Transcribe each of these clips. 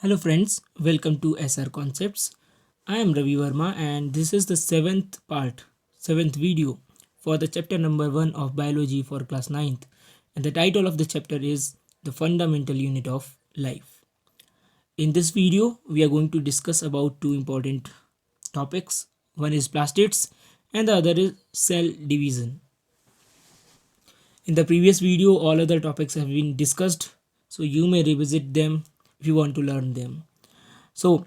Hello friends, welcome to SR Concepts. I am Ravi Verma and this is the seventh video for the chapter number 1 of biology for class ninth, and the title of the chapter is the fundamental unit of life. In this video, we are going to discuss about two important topics. One is plastids and the other is cell division. In the previous video, all other topics have been discussed, so you may revisit them if you want to learn them. So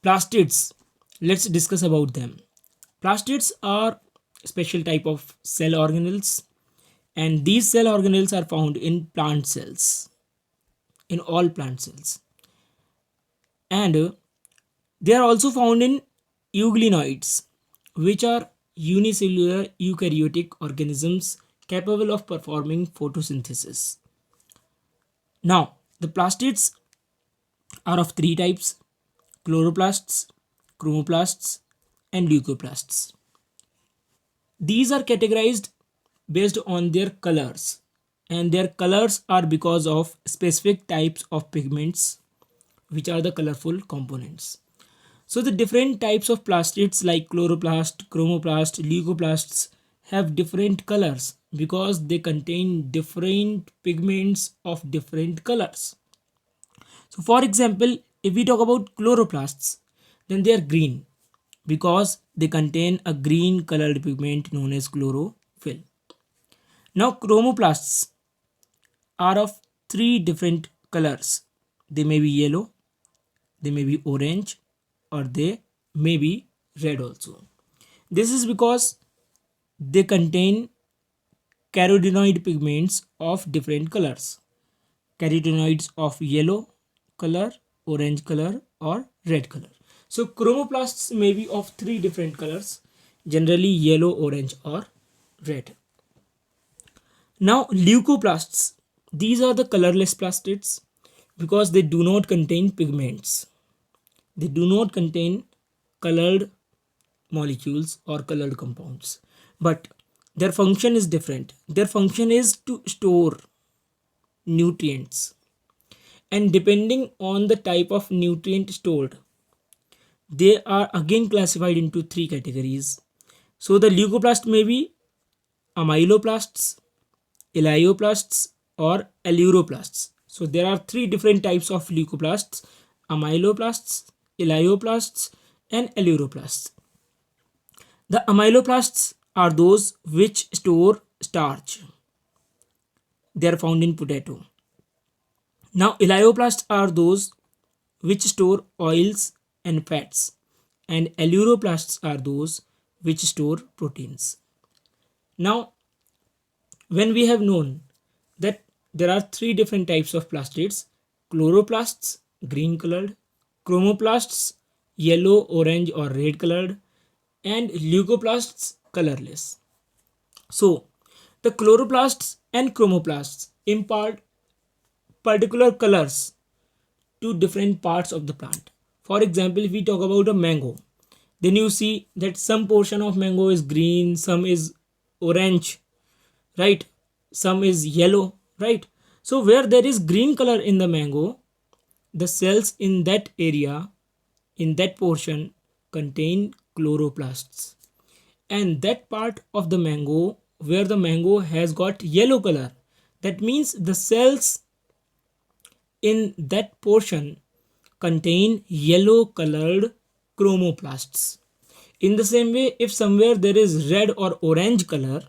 plastids, let's discuss about them. Plastids are special type of cell organelles, and these cell organelles are found in plant cells, in all plant cells, and they are also found in euglenoids, which are unicellular eukaryotic organisms capable of performing photosynthesis. Now, the plastids are of three types: chloroplasts, chromoplasts, and leucoplasts. These are categorized based on their colors, and their colors are because of specific types of pigments, which are the colorful components. So the different types of plastids like chloroplast, chromoplast, leucoplasts have different colors because they contain different pigments of different colors. So for example, if we talk about chloroplasts, then they are green because they contain a green colored pigment known as chlorophyll. Now chromoplasts are of three different colors. They may be yellow, they may be orange, or they may be red also. This is because they contain carotenoid pigments of different colors. Carotenoids of yellow color, orange color, or red color. So chromoplasts may be of three different colors, generally yellow, orange, or red. Now leucoplasts, these are the colorless plastids because they do not contain pigments. They do not contain colored molecules or colored compounds, but their function is different. Their function is to store nutrients, and depending on the type of nutrient stored, they are again classified into three categories. So the leucoplast may be amyloplasts, elaioplasts, or aleuroplasts. So there are three different types of leucoplasts: amyloplasts, elaioplasts, and aleuroplasts. The amyloplasts are those which store starch. They are found in potato. Now elaioplasts are those which store oils and fats, and aleuroplasts are those which store proteins. Now, when we have known that there are three different types of plastids: chloroplasts, green colored; chromoplasts, yellow, orange, or red colored; and leucoplasts, colorless. So, the chloroplasts and chromoplasts impart particular colors to different parts of the plant. For example, if we talk about a mango, then you see that some portion of mango is green, some is orange, right? Some is yellow, right? So where there is green color in the mango, the cells in that area, in that portion, contain chloroplasts. And that part of the mango where the mango has got yellow color, that means the cells in that portion contain yellow colored chromoplasts. In the same way, if somewhere there is red or orange color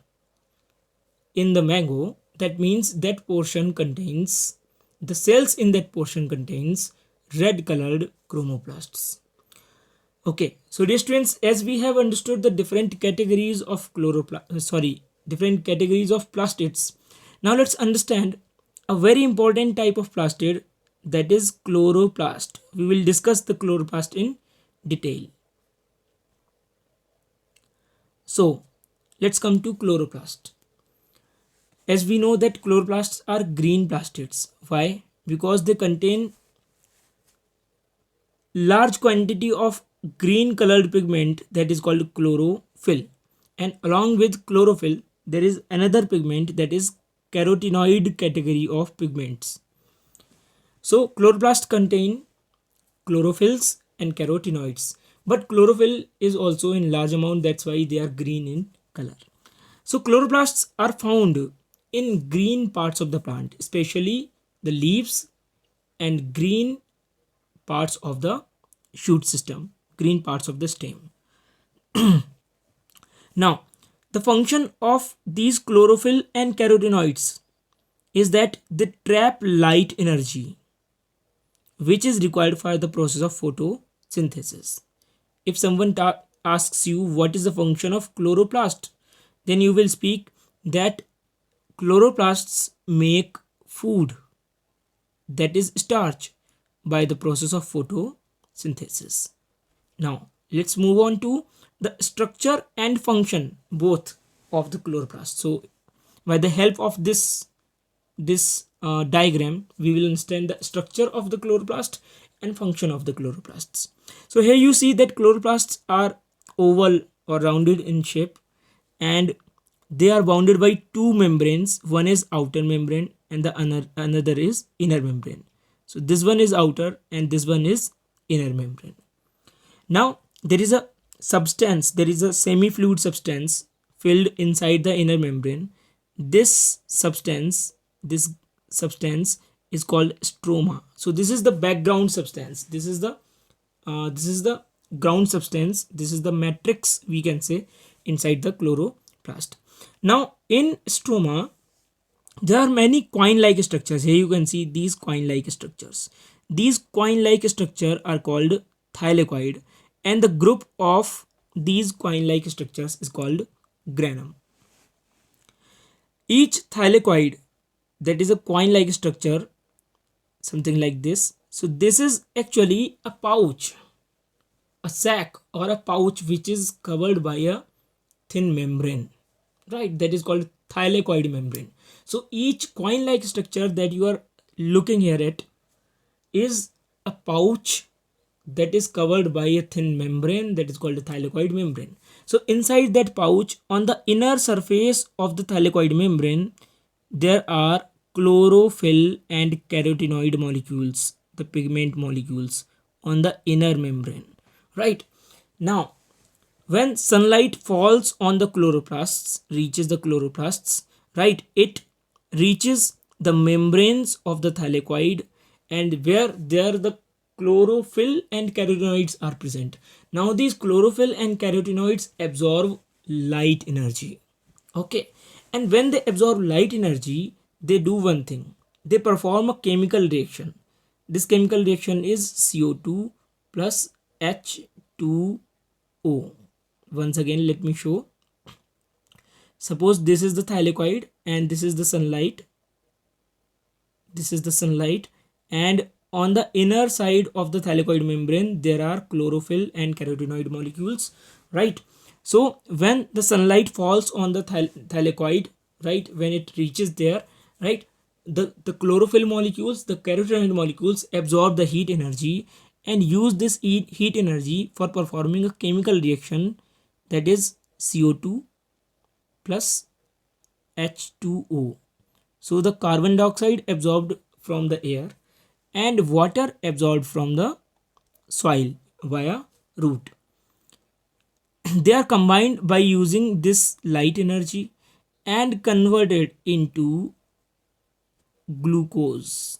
in the mango, that means that portion contains, the cells in that portion contains red colored chromoplasts. Okay, so dear students, as we have understood the different categories of different categories of plastids, now let's understand a very important type of plastid, that is chloroplast. We will discuss the chloroplast in detail. So let's come to chloroplast. As we know that chloroplasts are green plastids. Why? Because they contain large quantity of green colored pigment that is called chlorophyll, and along with chlorophyll there is another pigment that is carotenoid category of pigments. So chloroplasts contain chlorophylls and carotenoids. But chlorophyll is also in large amount, that's why they are green in color. So chloroplasts are found in green parts of the plant, especially the leaves and green parts of the shoot system, green parts of the stem. Now, the function of these chlorophyll and carotenoids is that they trap light energy which is required for the process of photosynthesis. If someone asks you what is the function of chloroplast, then you will speak that chloroplasts make food, that is starch, by the process of photosynthesis. Now let's move on to the structure and function both of the chloroplast. So by the help of this diagram, we will understand the structure of the chloroplast and function of the chloroplasts. So here you see that chloroplasts are oval or rounded in shape, and they are bounded by two membranes. One is outer membrane and the another is inner membrane. So this one is outer and this one is inner membrane. Now there is a substance, there is a semi-fluid substance filled inside the inner membrane. This substance is called stroma. So this is the background substance. This is the ground substance. This is the matrix, we can say, inside the chloroplast. Now in stroma there are many coin-like structures. Here you can see these coin-like structures. These coin-like structure are called thylakoid, and the group of these coin-like structures is called granum. Each thylakoid, that is a coin-like structure, something like this. So this is actually a pouch, a sac or a pouch which is covered by a thin membrane, right? That is called thylakoid membrane. So each coin-like structure that you are looking here at is a pouch that is covered by a thin membrane, that is called a thylakoid membrane. So inside that pouch, on the inner surface of the thylakoid membrane, there are chlorophyll and carotenoid molecules, the pigment molecules on the inner membrane, right? Now when sunlight falls on the chloroplasts, reaches the chloroplasts, right, it reaches the membranes of the thylakoid, and where there the chlorophyll and carotenoids are present. Now these chlorophyll and carotenoids absorb light energy, okay, and when they absorb light energy, they do one thing: they perform a chemical reaction. This chemical reaction is CO2 plus H2O. Once again, let me show. Suppose this is the thylakoid and this is the sunlight. This is the sunlight, and on the inner side of the thylakoid membrane there are chlorophyll and carotenoid molecules, right? So when the sunlight falls on the thylakoid, right, when it reaches there, right, the chlorophyll molecules, the carotenoid molecules absorb the heat energy and use this heat energy for performing a chemical reaction, that is CO2 plus H2O. So the carbon dioxide absorbed from the air and water absorbed from the soil via root. They are combined by using this light energy and converted into glucose,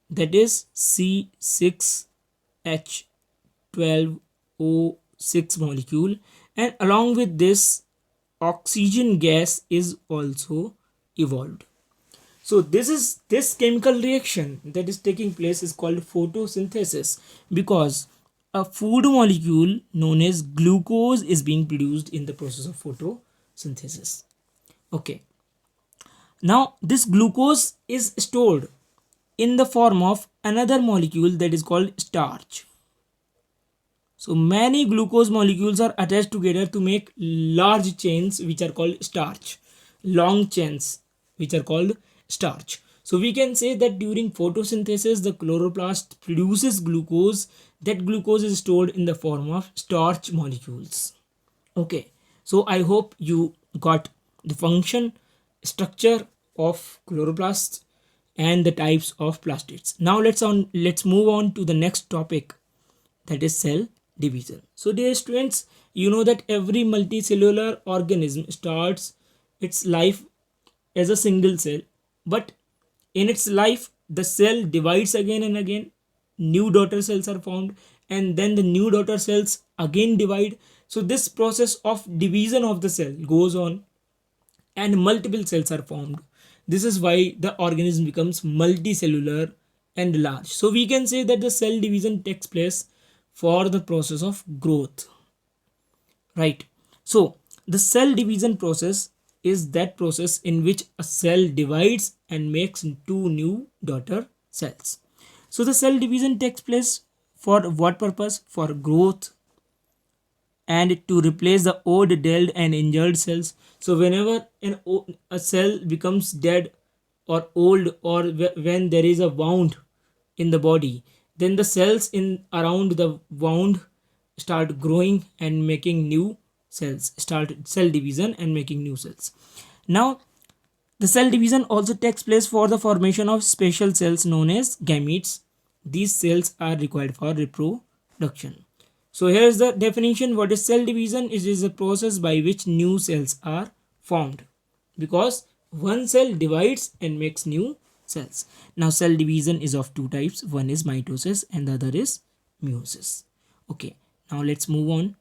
that is C6H12O6 molecule, and along with this oxygen gas is also evolved. So this chemical reaction that is taking place is called photosynthesis, because a food molecule known as glucose is being produced in the process of photosynthesis. Okay, now this glucose is stored in the form of another molecule that is called starch. So many glucose molecules are attached together to make large chains which are called starch, long chains which are called starch. So we can say that during photosynthesis the chloroplast produces glucose. That glucose is stored in the form of starch molecules. Okay, so I hope you got the function, structure of chloroplasts and the types of plastids. Now let's move on to the next topic, that is cell division. So dear students, you know that every multicellular organism starts its life as a single cell, but in its life the cell divides again and again. New daughter cells are formed, and then the new daughter cells again divide. So this process of division of the cell goes on, and multiple cells are formed. This is why the organism becomes multicellular and large. So we can say that the cell division takes place for the process of growth, right? So the cell division process is that process in which a cell divides and makes two new daughter cells. So the cell division takes place for what purpose? For growth and to replace the old, dead and injured cells. So whenever a cell becomes dead or old, or when there is a wound in the body, then the cells in around the wound start growing and making new cells, start cell division and making new cells. Now the cell division also takes place for the formation of special cells known as gametes. These cells are required for reproduction. So here is the definition. What is cell division? It is a process by which new cells are formed, because one cell divides and makes new cells. Now cell division is of two types. One is mitosis and the other is meiosis. Okay, now let's move on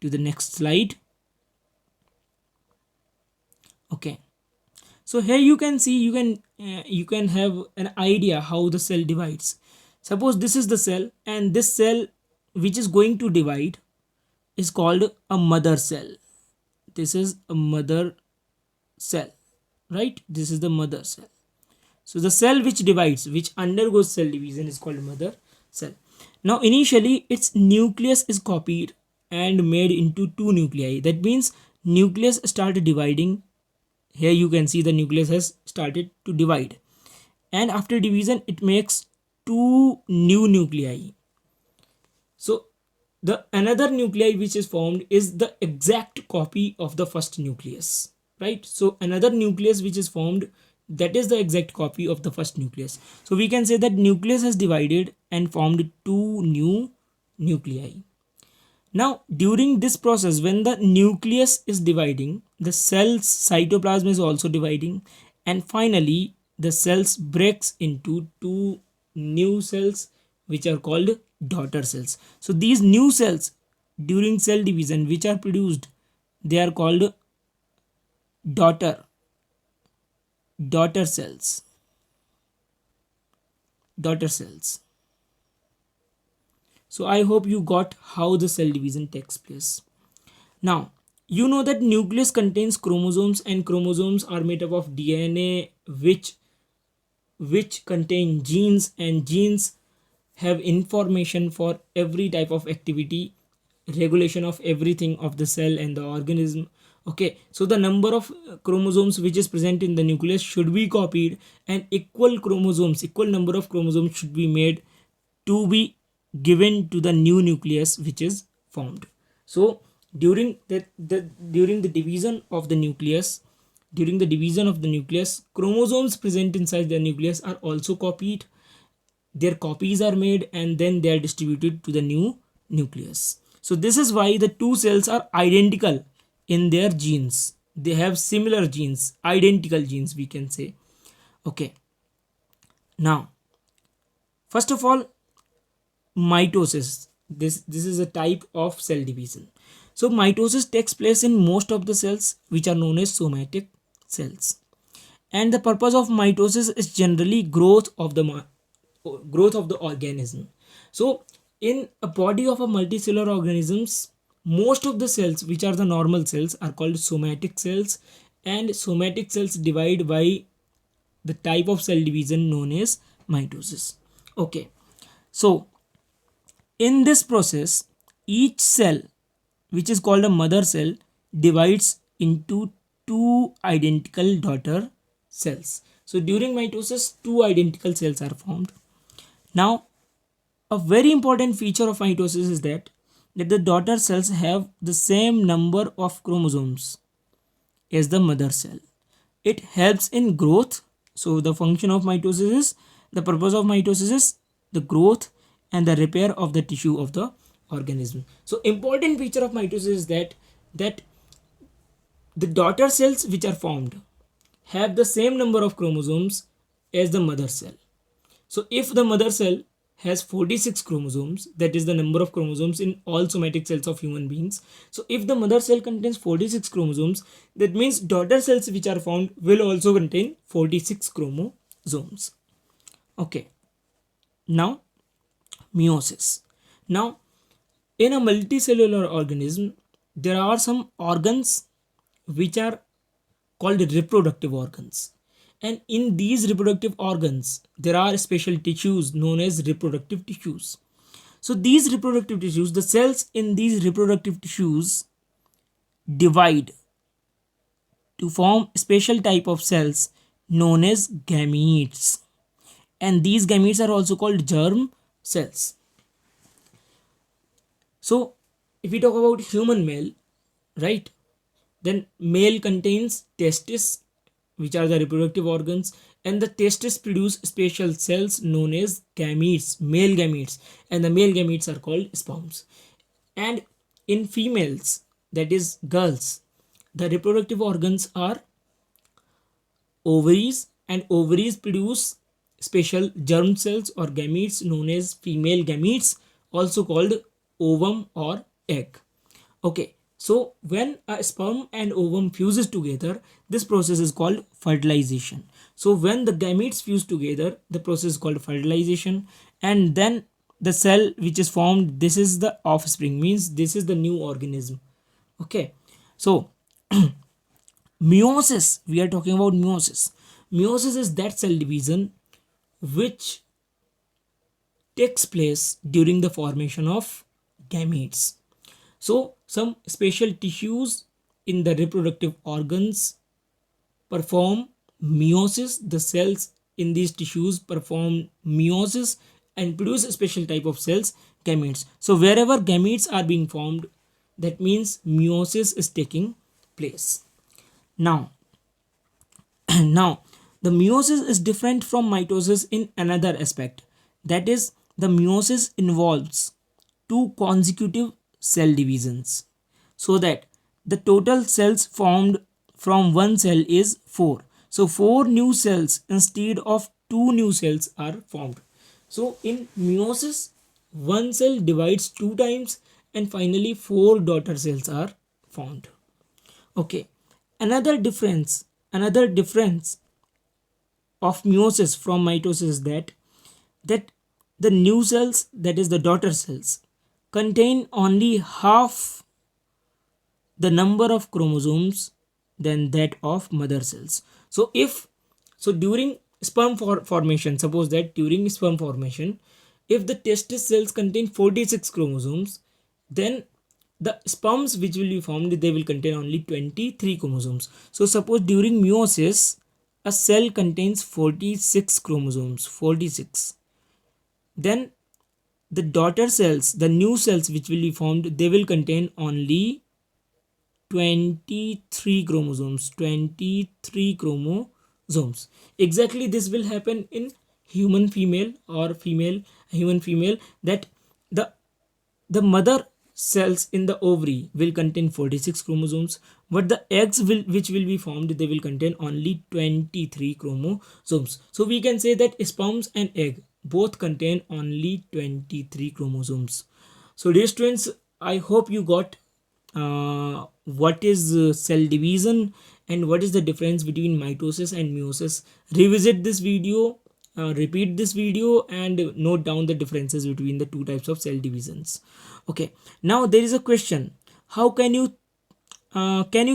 to the next slide. Okay, so here you can see, you can have an idea how the cell divides. Suppose this is the cell, and this cell which is going to divide is called a mother cell. This is a mother cell, right? This is the mother cell. So the cell which divides, which undergoes cell division, is called mother cell. Now initially its nucleus is copied and made into two nuclei. That means nucleus started dividing. Here you can see the nucleus has started to divide, and after division it makes two new nuclei. So the another nuclei which is formed is the exact copy of the first nucleus, right? So another nucleus which is formed, that is the exact copy of the first nucleus. So we can say that nucleus has divided and formed two new nuclei. Now during this process, when the nucleus is dividing, the cell's cytoplasm is also dividing, and finally the cells breaks into two new cells which are called daughter cells. So these new cells during cell division which are produced, they are called daughter cells. Daughter cells. So I hope you got how the cell division takes place. Now you know that nucleus contains chromosomes, and chromosomes are made up of DNA which contain genes, and genes have information for every type of activity, regulation of everything of the cell and the organism. Okay, so the number of chromosomes which is present in the nucleus should be copied, and equal number of chromosomes should be made to be given to the new nucleus which is formed. So during the division of the nucleus, chromosomes present inside the nucleus are also copied. Their copies are made and then they are distributed to the new nucleus. So this is why the two cells are identical in their genes. They have similar genes, identical genes, we can say. Okay, now first of all, mitosis. This is a type of cell division. So mitosis takes place in most of the cells which are known as somatic cells, and the purpose of mitosis is generally growth of the organism. So in a body of a multicellular organisms, most of the cells which are the normal cells are called somatic cells, and somatic cells divide by the type of cell division known as mitosis. Okay, so in this process, each cell which is called a mother cell divides into two identical daughter cells. So during mitosis, two identical cells are formed. Now a very important feature of mitosis is that the daughter cells have the same number of chromosomes as the mother cell. It helps in growth. So the function of mitosis is, the purpose of mitosis is the growth and the repair of the tissue of the organism. So important feature of mitosis is that the daughter cells which are formed have the same number of chromosomes as the mother cell. So if the mother cell has 46 chromosomes, that is the number of chromosomes in all somatic cells of human beings. So if the mother cell contains 46 chromosomes, that means daughter cells which are formed will also contain 46 chromosomes. Okay. Now meiosis. Now in a multicellular organism, there are some organs which are called reproductive organs, and in these reproductive organs there are special tissues known as reproductive tissues. So these reproductive tissues, the cells in these reproductive tissues divide to form special type of cells known as gametes, and these gametes are also called germ cells. So if we talk about human male, right, then male contains testis, which are the reproductive organs, and the testis produce special cells known as gametes, male gametes, and the male gametes are called sperms. And in females, that is girls, the reproductive organs are ovaries, and ovaries produce special germ cells or gametes known as female gametes, also called ovum or egg. Okay, so when a sperm and ovum fuses together, this process is called fertilization. So when the gametes fuse together, the process is called fertilization, and then the cell which is formed, this is the offspring, means this is the new organism. Okay, so meiosis, we are talking about meiosis. Meiosis is that cell division which takes place during the formation of gametes. So some special tissues in the reproductive organs perform meiosis. The cells in these tissues perform meiosis and produce a special type of cells, gametes. So wherever gametes are being formed, that means meiosis is taking place. Now, now the meiosis is different from mitosis in another aspect. That is, the meiosis involves two consecutive cell divisions, so that the total cells formed from one cell is 4. So 4 new cells instead of 2 new cells are formed. So in meiosis, one cell divides 2 times and finally 4 daughter cells are formed. Okay, another difference of meiosis from mitosis is that the new cells, that is the daughter cells, contain only half the number of chromosomes than that of mother cells. So if, so during sperm formation, suppose that during sperm formation, if the testis cells contain 46 chromosomes, then the sperms which will be formed, they will contain only 23 chromosomes. So suppose during meiosis, a cell contains 46 chromosomes, 46. Then the daughter cells, the new cells which will be formed, they will contain only 23 chromosomes, 23 chromosomes. Exactly this will happen in human female or female, human female, that the mother cells in the ovary will contain 46 chromosomes, but the eggs which will be formed, they will contain only 23 chromosomes. So we can say that sperms and egg both contain only 23 chromosomes. So dear students, I hope you got what is cell division and what is the difference between mitosis and meiosis. Revisit this video, repeat this video, and note down the differences between the two types of cell divisions. Okay, now there is a question: how can you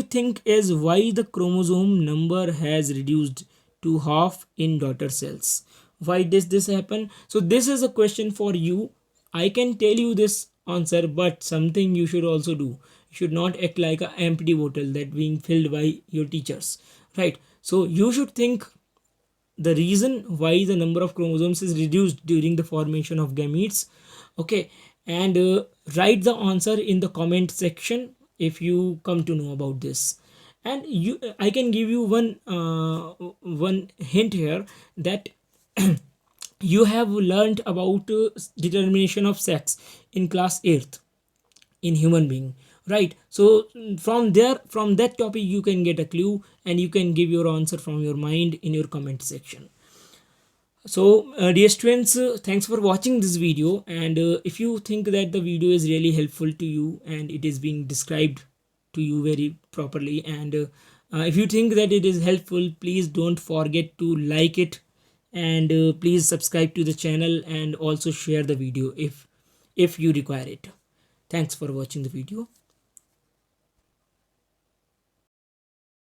think as why the chromosome number has reduced to half in daughter cells? Why does this happen? So this is a question for you. I can tell you this answer, but something you should also do. You should not act like an empty bottle that being filled by your teachers, right? So you should think the reason why the number of chromosomes is reduced during the formation of gametes. Okay, and write the answer in the comment section if you come to know about this. And I can give you one hint here, that you have learned about determination of sex in class 8th in human being, right? So from there, from that topic, you can get a clue and you can give your answer from your mind in your comment section. So dear students, thanks for watching this video, and if you think that the video is really helpful to you and it is being described to you very properly, and if you think that it is helpful, please don't forget to like it, and please subscribe to the channel and also share the video if you require it. Thanks for watching the video.